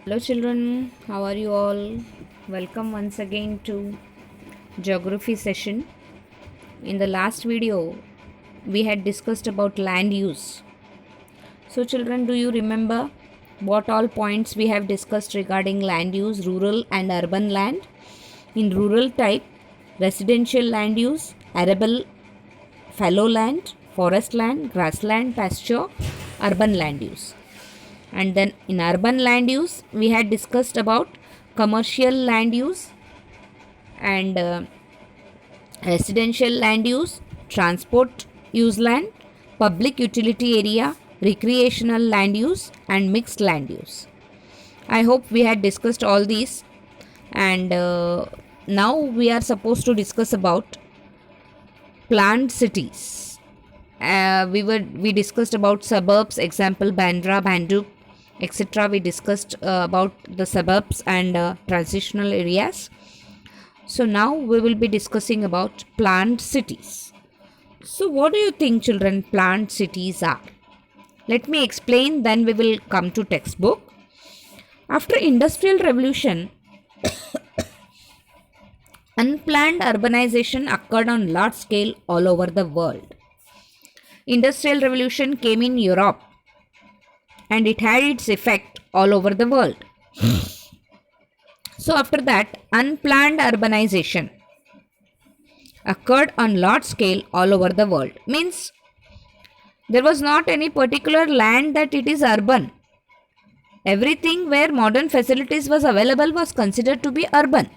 Hello children, how are you all? Welcome once again to geography session. In the last video, we had discussed about land use. So children, do you remember what all points we have discussed regarding land use, rural and urban land? In rural type, residential land use, arable fallow land, forest land, grassland, pasture, urban land use. And then in urban land use, we had discussed about commercial land use and residential land use, transport use land, public utility area, recreational land use, and mixed land use. I hope we had discussed all these, and now we are supposed to discuss about planned cities. We discussed about suburbs, example Bandra, Banduk, etc. We discussed about the suburbs and transitional areas. So now we will be discussing about planned cities. So what do you think children planned cities are? Let me explain, then we will come to textbook. After industrial revolution, unplanned urbanization occurred on large scale all over the world. Industrial revolution came in Europe and it had its effect all over the world. So after that, unplanned urbanization occurred on large scale all over the world. Means there was not any particular land that it is urban. Everything where modern facilities was available was considered to be urban.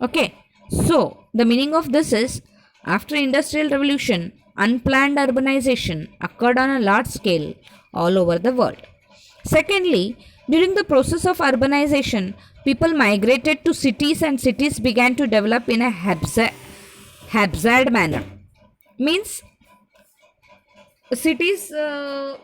Okay. So the meaning of this is after industrial revolution, unplanned urbanization occurred on a large scale all over the world. Secondly, during the process of urbanization, people migrated to cities and cities began to develop in a haphazard manner. Means cities,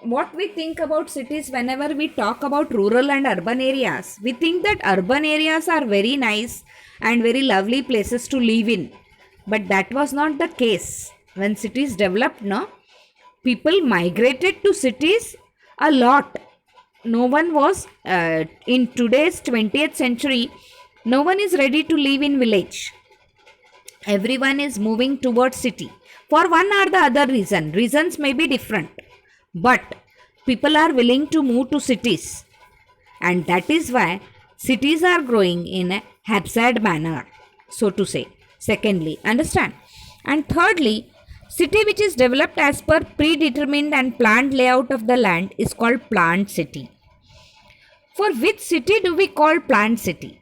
what we think about cities whenever we talk about rural and urban areas, we think that urban areas are very nice and very lovely places to live in. But that was not the case. When cities developed, no, people migrated to cities a lot. No one was, in today's 20th century, no one is ready to live in village. Everyone is moving towards city for one or the other reason. Reasons may be different, but people are willing to move to cities, and that is why cities are growing in a haphazard manner, so to say. Secondly, understand. And thirdly, city which is developed as per predetermined and planned layout of the land is called planned city. For which city do we call planned city?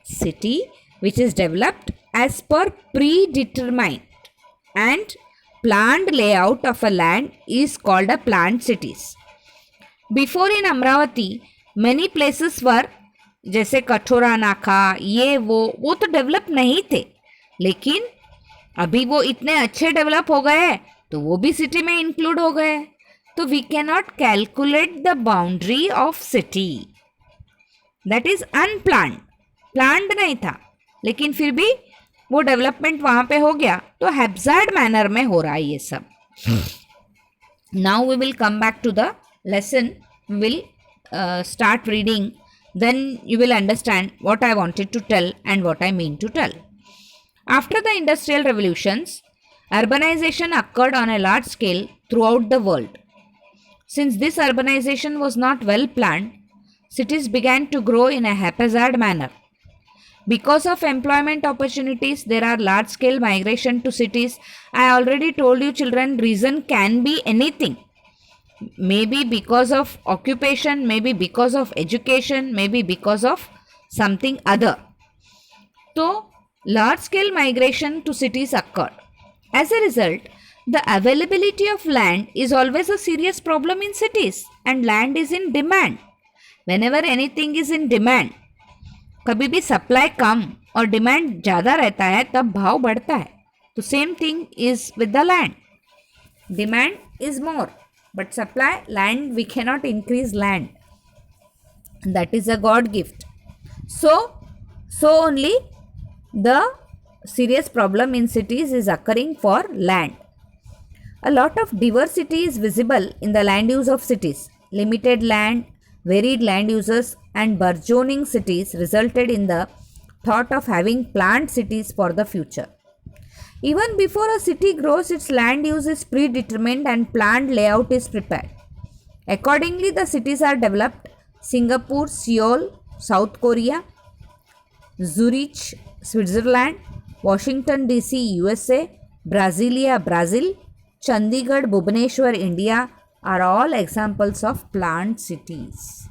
City which is developed as per predetermined and planned layout of a land is called a planned cities. Before in Amravati, many places were जैसे कठोरा नाका ये वो तो develop नहीं थे, लेकिन अभी वो इतने अच्छे डेवलप हो गए तो वो भी सिटी में इंक्लूड हो गए. तो we can not calculate the boundary of city. That is unplanned. Planned नहीं था लेकिन फिर भी वो डेवलपमेंट वहां पे हो गया, तो हैप्जार्ड मैनर में हो रहा है ये सब. Now we will come back to the lesson. Will start reading, then you will understand what I wanted to tell and what I mean to tell. After the industrial revolutions, urbanization occurred on a large scale throughout the world. Since this urbanization was not well planned, cities began to grow in a haphazard manner. Because of employment opportunities, there are large scale migration to cities. I already told you children, reason can be anything. Maybe because of occupation, maybe because of education, maybe because of something other. So, large scale migration to cities occurred. As a result, the availability of land is always a serious problem in cities, and land is in demand. Whenever anything is in demand, कभी भी supply कम और demand ज़्यादा रहता है तब भाव बढ़ता है. तो same thing is with the land. Demand is more but supply land, we cannot increase land. That is a God gift. So only the serious problem in cities is occurring for land. A lot of diversity is visible in the land use of cities. Limited land, varied land uses and burgeoning cities resulted in the thought of having planned cities for the future. Even before a city grows, its land use is predetermined and planned layout is prepared. Accordingly, the cities are developed: Singapore, Seoul, South Korea; Zurich, Switzerland; Washington DC, USA; Brasilia, Brazil; Chandigarh, Bhubaneswar, India are all examples of planned cities.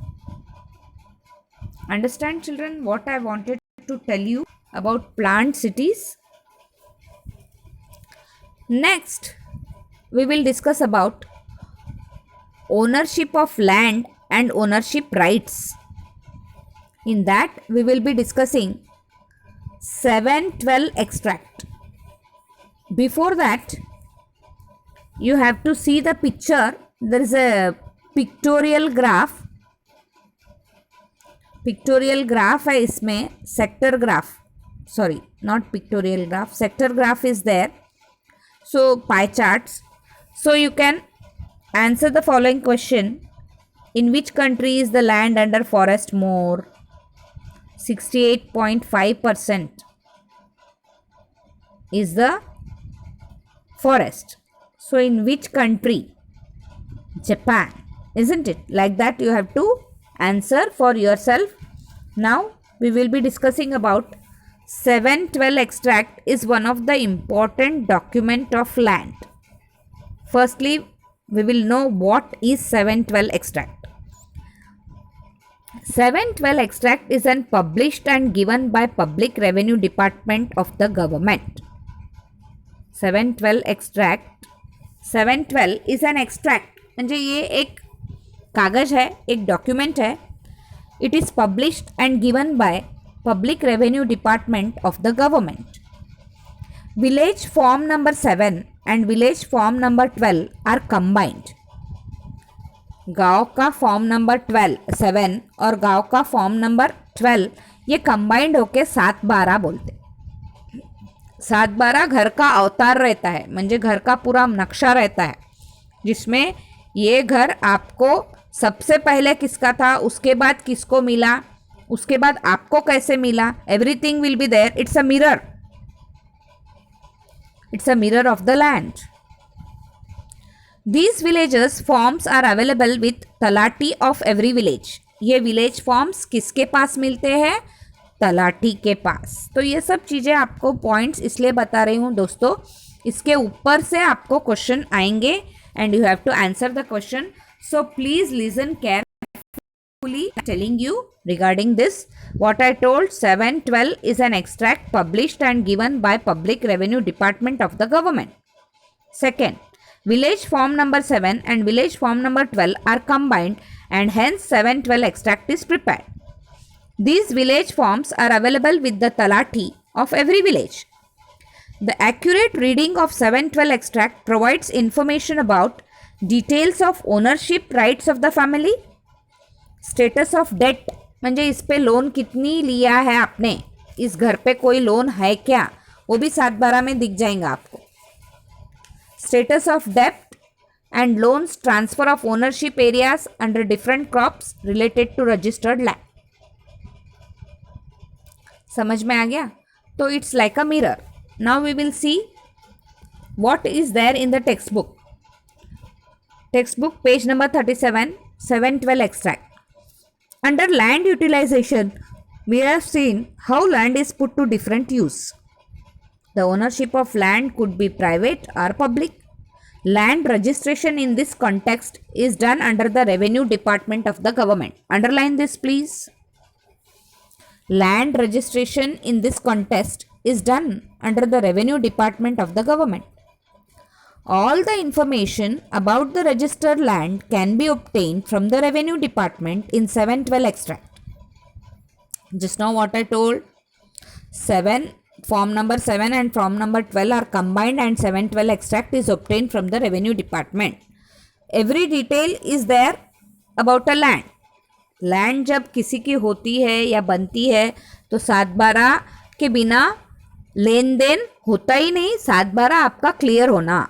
Understand, children, what I wanted to tell you about planned cities? Next, we will discuss about ownership of land and ownership rights. In that, we will be discussing 712 extract. Before that, you have to see the picture. There is a pictorial graph. Pictorial graph है इसमें, sector graph, sorry not pictorial graph, sector graph is there. So pie charts. So you can answer the following question. In which country is the land under forest more? 68.5% is the forest. So in which country? Japan, isn't it? Like that you have to answer for yourself. Now we will be discussing about 712 extract is one of the important document of land. Firstly, we will know what is 712 extract. 712 extract is an published and given by Public Revenue Department of the government. 712 extract, 712 is an extract म्हणजे ये एक कागज है, एक document है. It is published and given by Public Revenue Department of the government. Village form number 7 and village form number 12 are combined. गाँव का form number 7 और गाँव का फॉर्म नंबर 12 ये कंबाइंड होके 712 बोलते. 712 घर का अवतार रहता है, म्हणजे घर का पूरा नक्शा रहता है, जिसमें ये घर आपको सबसे पहले किसका था, उसके बाद किसको मिला, उसके बाद आपको कैसे मिला, everything will be there. It's a mirror, it's a mirror of the land. These villages forms are available with तलाटी ऑफ एवरी विलेज. ये विलेज फॉर्म्स किसके पास मिलते हैं? तलाटी के पास. तो ये सब चीज़ें आपको पॉइंट्स इसलिए बता रही हूँ दोस्तों, इसके ऊपर से आपको क्वेश्चन आएंगे and you have to answer the question. So please listen care telling you regarding this. What I told, 712 is an extract published and given by Public Revenue Department of the government. Second, village form number 7 and village form number 12 are combined and hence 712 extract is prepared. These village forms are available with the talati of every village. The accurate reading of 712 extract provides information about details of ownership rights of the family, status of debt म्हणजे इस पे loan कितनी लिया है आपने, इस घर पे कोई लोन है क्या, वो भी 712 में दिख जाएगा आपको. स्टेटस ऑफ डेप्ट and loans, transfer of ownership areas under different crops related to registered land. समझ में आ गया? तो it's like a mirror. Now we will see what is there in the text book. Text book page number 37, 712 extract. Under land utilization, we have seen how land is put to different use. The ownership of land could be private or public. Land registration in this context is done under the Revenue Department of the government. Underline this, please. Land registration in this context is done under the Revenue Department of the government. All the information about the registered land can be obtained from the Revenue Department in 712 extract. Just now what I told, 7 form number 7 and form number 12 are combined and 712 extract is obtained from the Revenue Department. Every detail is there about a land. Land जब किसी की होती है या बनती है तो 712 के बिना लेन देन होता ही नहीं. 712 आपका क्लियर होना.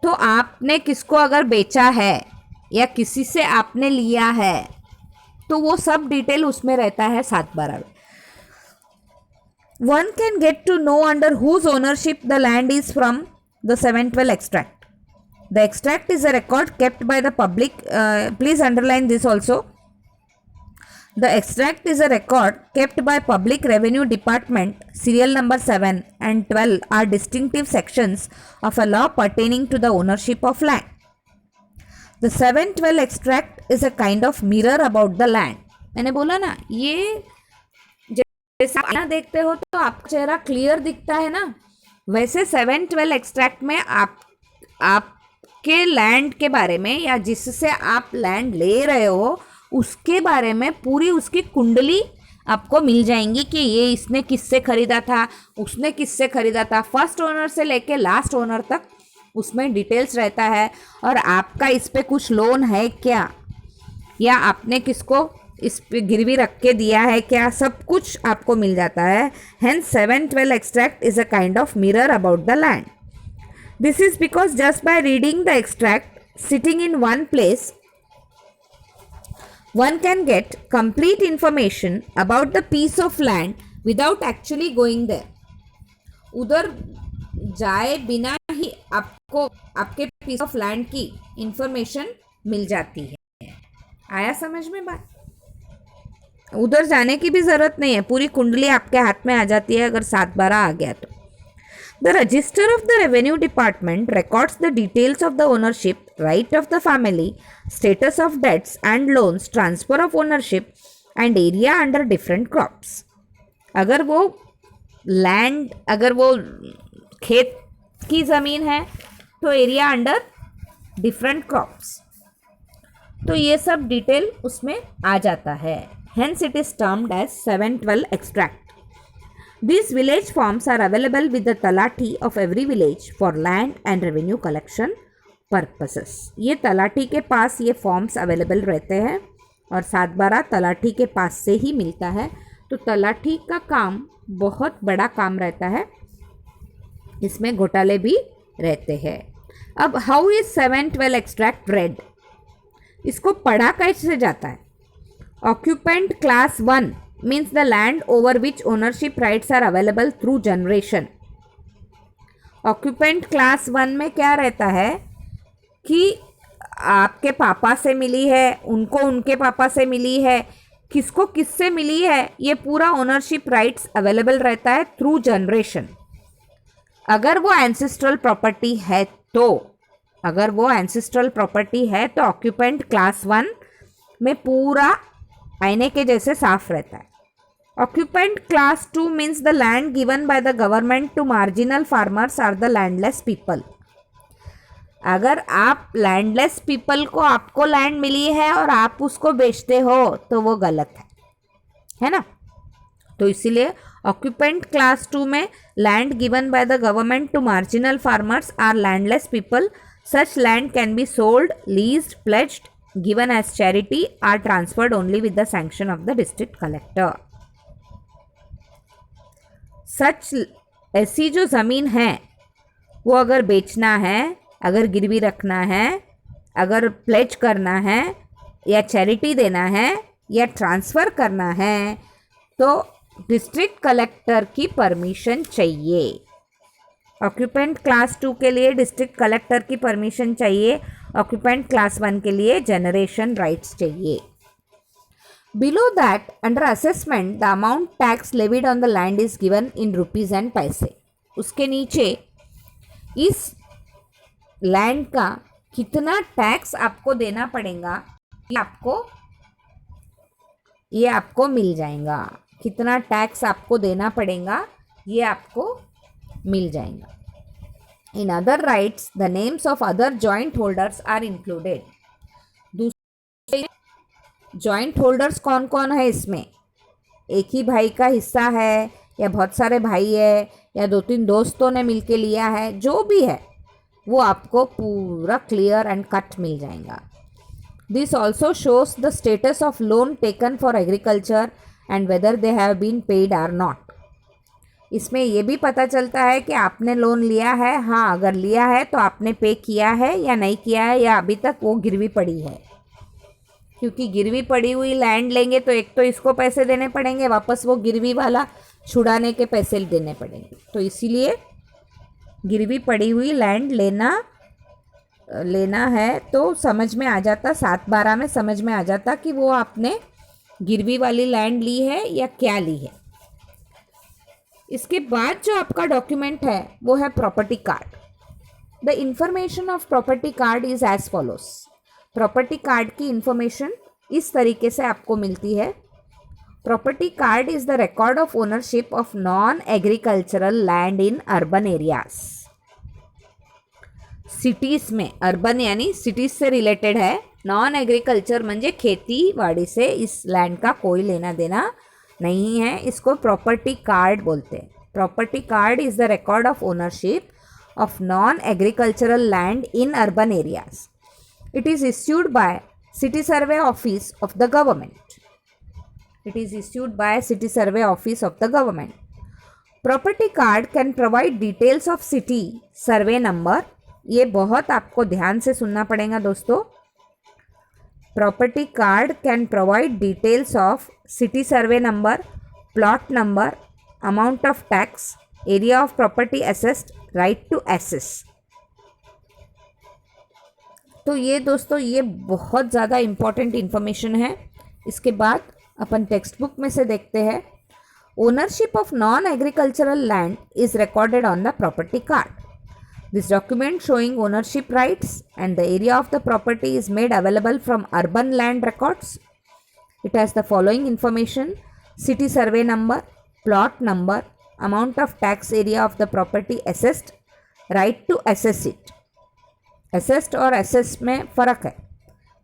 तो आपने किसको अगर बेचा है या किसी से आपने लिया है तो वो सब डिटेल उसमें रहता है 7/12 में. One can get to know under whose ownership the land is from the 712 extract. The extract is a record kept by the public. Please underline this also. The extract is a record kept by Public Revenue Department. Serial number 7 and 12 are distinctive sections of a law pertaining to the ownership of land. The 712 extract is a kind of mirror about the land. मैंने बोला ना, ये जैसे आप देखते हो तो आपका चेहरा क्लियर दिखता है ना, वैसे 712 एक्सट्रैक्ट में आपके लैंड के बारे में या जिससे आप लैंड ले रहे हो उसके बारे में पूरी उसकी कुंडली आपको मिल जाएंगी कि ये इसने किससे खरीदा था, उसने किससे खरीदा था, फर्स्ट ओनर से लेके लास्ट ओनर तक उसमें डिटेल्स रहता है. और आपका इस पे कुछ लोन है क्या, या आपने किसको इस पे गिरवी रख के दिया है क्या, सब कुछ आपको मिल जाता है. Hence 712 extract is a kind of mirror about the land. This is because just by reading the extract sitting in one place, one can get complete information about the piece of land without actually going there. उधर जाए बिना ही आपको आपके piece of land की information मिल जाती है. आया समझ में बात? उधर जाने की भी ज़रूरत नहीं है, पूरी कुंडली आपके हाथ में आ जाती है अगर 7/12 आ गया तो. The register of the revenue department records the details of the ownership, right of the family, status of debts and loans, transfer of ownership and area under different crops. अगर वो लैंड, अगर वो खेत की ज़मीन है तो एरिया अंडर डिफरेंट क्रॉप्स, तो ये सब डिटेल उसमें आ जाता है. Hence it is termed as 712 extract. These village forms are available with the talati of every village for land and revenue collection purposes. ये तलाठी के पास ये फॉर्म्स अवेलेबल रहते हैं और 7/12 तलाठी के पास से ही मिलता है. तो तलाठी का काम बहुत बड़ा काम रहता है, इसमें घोटाले भी रहते हैं. अब हाउ इज 712 एक्सट्रैक्ट रेड, इसको पढ़ा कैसे जाता है? Occupant class 1 means the land over which ownership rights are available through generation. Occupant class 1 में क्या रहता है कि आपके पापा से मिली है, उनको उनके पापा से मिली है, किसको किससे मिली है, ये पूरा ओनरशिप राइट्स अवेलेबल रहता है थ्रू जनरेशन. अगर वो एंसेस्ट्रल प्रॉपर्टी है तो, अगर वो एंसेस्ट्रल प्रॉपर्टी है तो ऑक्यूपेंट क्लास 1 में पूरा आईने के जैसे साफ रहता है. Occupant class 2 means the land given by the government to marginal farmers or the landless people. अगर आप लैंडलेस पीपल को, आपको लैंड मिली है और आप उसको बेचते हो तो वो गलत है ना. तो इसीलिए ऑक्यूपेंट क्लास 2 में land given by the government to marginal farmers or landless people. Such land can be sold, leased, pledged, given as charity, are transferred only with the sanction of the district collector. सच ऐसी जो ज़मीन है वो अगर बेचना है, अगर गिरवी रखना है, अगर प्लेज करना है या चैरिटी देना है या ट्रांसफ़र करना है तो डिस्ट्रिक्ट कलेक्टर की परमिशन चाहिए. ऑक्यूपेंट क्लास 2 के लिए डिस्ट्रिक्ट कलेक्टर की परमिशन चाहिए, ऑक्यूपेंट क्लास 1 के लिए जनरेशन राइट्स चाहिए. Below that under assessment the amount tax levied on the land is given in rupees and पैसे. उसके नीचे इस लैंड का कितना टैक्स आपको देना पड़ेगा ये आपको मिल जाएगा. कितना टैक्स आपको देना पड़ेगा ये आपको मिल जाएगा. In other rights, the names of other joint holders are included. दूसरे joint holders कौन कौन है इसमें? एक ही भाई का हिस्सा है या बहुत सारे भाई है या 2-3 दोस्तों ने मिलके लिया है, जो भी है वो आपको पूरा क्लियर एंड कट मिल जाएगा. This also shows the status of loan taken for agriculture and whether they have been paid or not. इसमें ये भी पता चलता है कि आपने लोन लिया है, हाँ अगर लिया है तो आपने पे किया है या नहीं किया है, या अभी तक वो गिरवी पड़ी है. क्योंकि गिरवी पड़ी हुई लैंड लेंगे तो एक तो इसको पैसे देने पड़ेंगे, वापस वो गिरवी वाला छुड़ाने के पैसे देने पड़ेंगे, तो इसीलिए गिरवी पड़ी हुई लैंड लेना है तो समझ में आ जाता, 7/12 में समझ में आ जाता कि वो आपने गिरवी वाली लैंड ली है या क्या ली है। इसके बाद जो आपका डॉक्यूमेंट है वो है property card. The information of property card is as follows. Property card की इंफॉर्मेशन इस तरीके से आपको मिलती है। Property card is the record of ownership of non agricultural land in urban areas. Cities में, अर्बन यानी सिटीज से रिलेटेड है, नॉन एग्रीकल्चर म्हणजे खेती-बाड़ी से इस लैंड का कोई लेना देना नहीं है, इसको प्रॉपर्टी कार्ड बोलते हैं। Property card is the record of ownership of non agricultural land in urban areas. It is issued by city survey office of the government. It is issued by city survey office of the government. Property card can provide details of city survey number. ये बहुत आपको ध्यान से सुनना पड़ेगा दोस्तों। Property card can provide details of city survey number, plot number, amount of tax, area of property assessed, right to access. तो ये दोस्तों ये बहुत ज़्यादा इम्पॉर्टेंट इन्फॉर्मेशन है। इसके बाद अपन टेक्स्ट बुक में से देखते हैं। Ownership of non agricultural land is recorded on the property card. This document showing ownership rights and the area of the property is made available from urban land records. It has the following information: city survey number, plot number, amount of tax area of the property assessed, right to assess it. Assessed और assess में फ़र्क है।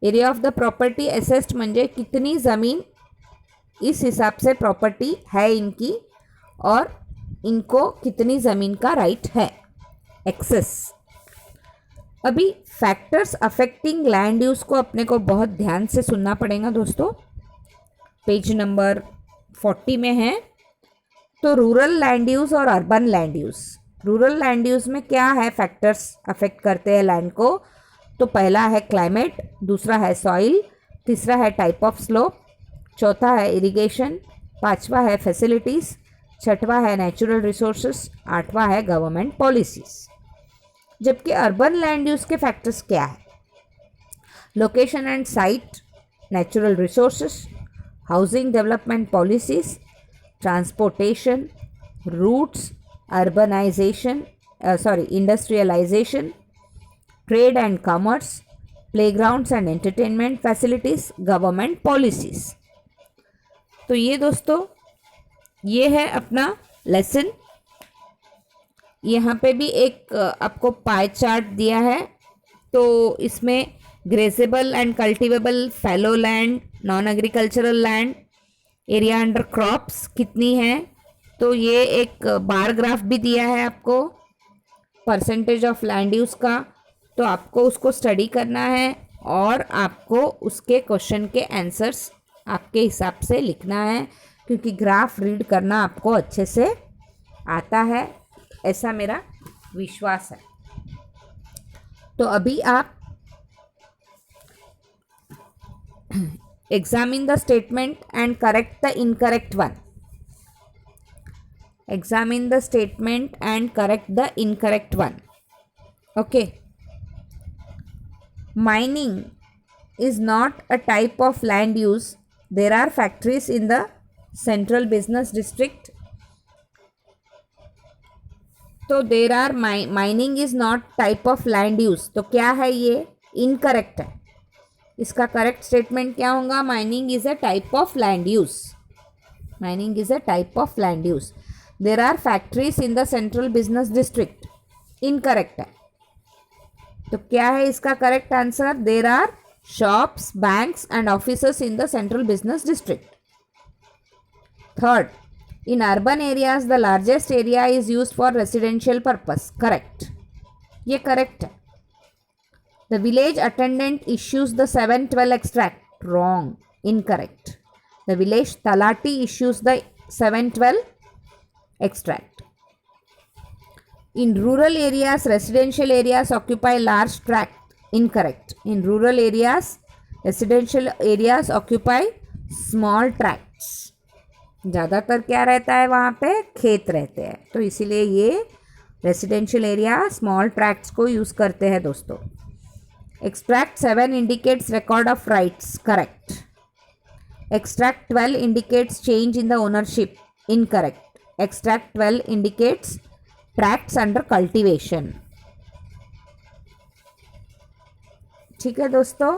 Area of the property assessed म्हणजे कितनी ज़मीन इस हिसाब से प्रॉपर्टी है इनकी और इनको कितनी ज़मीन का राइट है, एक्सेस। अभी फैक्टर्स अफेक्टिंग लैंड यूज़ को अपने को बहुत ध्यान से सुनना पड़ेगा दोस्तों। पेज नंबर 40 में है। तो रूरल लैंड यूज़ और urban land use. Rural land use में क्या है फैक्टर्स अफेक्ट करते हैं लैंड को? तो पहला है क्लाइमेट, दूसरा है सॉइल, तीसरा है टाइप ऑफ स्लोप, चौथा है इरिगेशन, पांचवा है फैसिलिटीज़, छठवा है नेचुरल रिसोर्सेस, आठवां है गवर्नमेंट पॉलिसीज़। जबकि अर्बन लैंड यूज़ के फैक्टर्स क्या है? Location and site, natural resources, housing development policies, transportation, routes, urbanization industrialization, trade and commerce, playgrounds and entertainment facilities, government policies. तो ये दोस्तों ये है अपना लेसन। यहाँ पे भी एक आपको पाई चार्ट दिया है। तो इसमें grazable and cultivable fallow land, non agricultural land, area under crops कितनी है, तो ये एक बार ग्राफ भी दिया है आपको परसेंटेज ऑफ लैंड यूज़ का। तो आपको उसको स्टडी करना है और आपको उसके क्वेश्चन के आंसर्स आपके हिसाब से लिखना है, क्योंकि ग्राफ रीड करना आपको अच्छे से आता है, ऐसा मेरा विश्वास है। तो अभी आप examine the statement and correct the incorrect one. Examine the statement and correct the incorrect one. Okay. Mining is not a type of land use. There are factories in the central business district. तो there are mining is not type of land use. तो क्या है ये? Incorrect है। इसका correct statement क्या होगा? Mining is a type of land use. Mining is a type of land use. There are factories in the central business district. Incorrect है। तो क्या है इसका correct answer? There are shops, banks and offices in the central business district. Third, in urban areas the largest area is used for residential purpose. Correct. ये correct है. The village attendant issues the 712 extract. Wrong. Incorrect. The village talati issues the 712 extract. In rural areas, residential areas occupy large tract. Incorrect. In rural areas, residential areas occupy small tracts, ज़्यादातर क्या रहता है वहाँ पे, खेत रहते हैं, तो इसीलिए ये रेसिडेंशियल एरिया स्मॉल ट्रैक्ट्स को यूज़ करते हैं दोस्तों. Extract 7 indicates record of rights, correct. Extract 12 indicates change in the ownership, incorrect. Extract 12 indicates tracts under cultivation. ठीक है दोस्तों,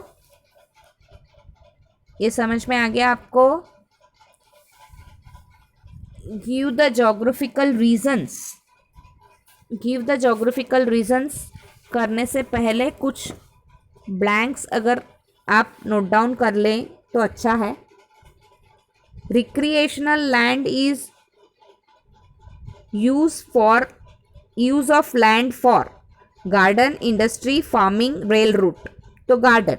ये समझ में आ गया आपको. Give the geographical reasons. Give the geographical reasons करने से पहले कुछ ब्लैंक्स अगर आप नोट डाउन कर लें तो अच्छा है. Recreational land is use of land for garden, industry, farming, rail route. तो garden.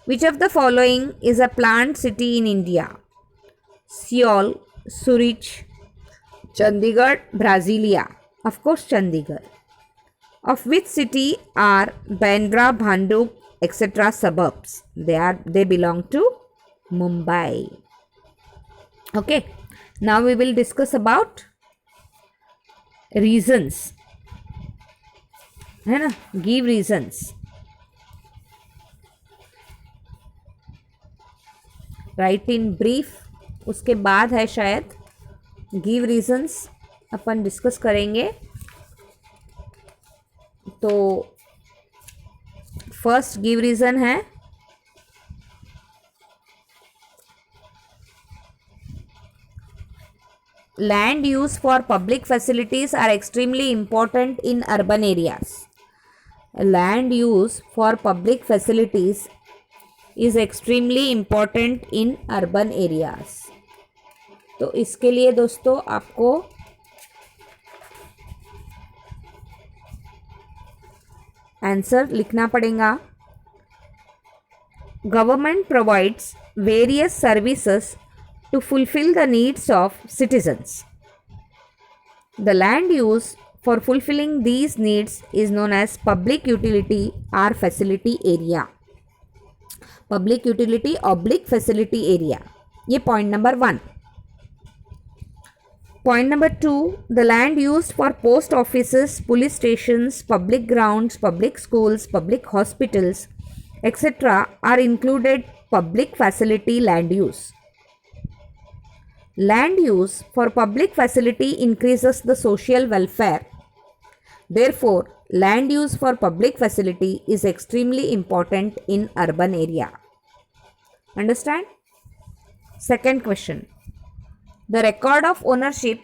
Which of the following is a plant city in India? Seoul, Zurich, Chandigarh, Brasilia. Of course Chandigarh. Of which city are Bandra, Bhandup, etc. suburbs? They belong to Mumbai. Okay. Now we will discuss about reasons. है ना? Give reasons. Write in brief. उसके बाद है शायद give reasons अपन discuss करेंगे. तो first give reason है land use for public facilities are extremely important in urban areas. Land use for public facilities is extremely important in urban areas. तो इसके लिए दोस्तों आपको आंसर लिखना पड़ेगा. Government provides various services to fulfil the needs of citizens. The land use for fulfilling these needs is known as public utility or facility area. Public utility oblique facility area. ये point number 1. Point number 2, the land used for post offices, police stations, public grounds, public schools, public hospitals, etc. are included public facility land use. Land use for public facility increases the social welfare. Therefore, land use for public facility is extremely important in urban area. Understand? Second question. The record of ownership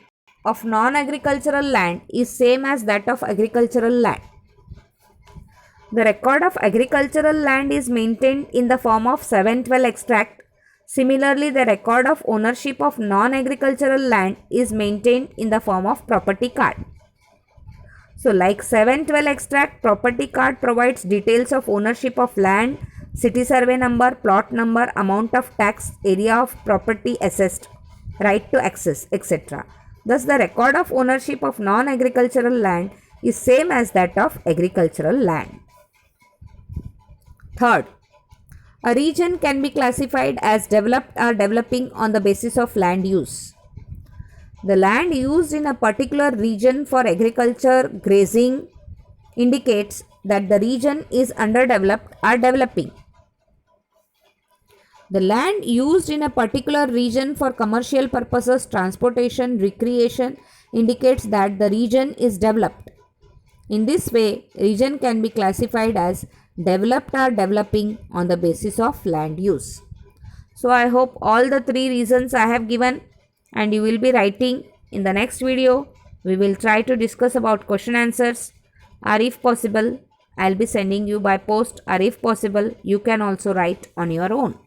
of non-agricultural land is same as that of agricultural land. The record of agricultural land is maintained in the form of 712 extract. Similarly, the record of ownership of non-agricultural land is maintained in the form of property card. So, like 712 extract, property card provides details of ownership of land, city survey number, plot number, amount of tax, area of property assessed, right to access, etc. Thus, the record of ownership of non-agricultural land is same as that of agricultural land. Third, a region can be classified as developed or developing on the basis of land use. The land used in a particular region for agriculture, grazing indicates that the region is underdeveloped or developing. The land used in a particular region for commercial purposes, transportation, recreation indicates that the region is developed. In this way, region can be classified as developed or developing on the basis of land use. So, I hope all the 3 reasons I have given and you will be writing in the next video. We will try to discuss about question answers, or if possible, I will be sending you by post, or if possible, you can also write on your own.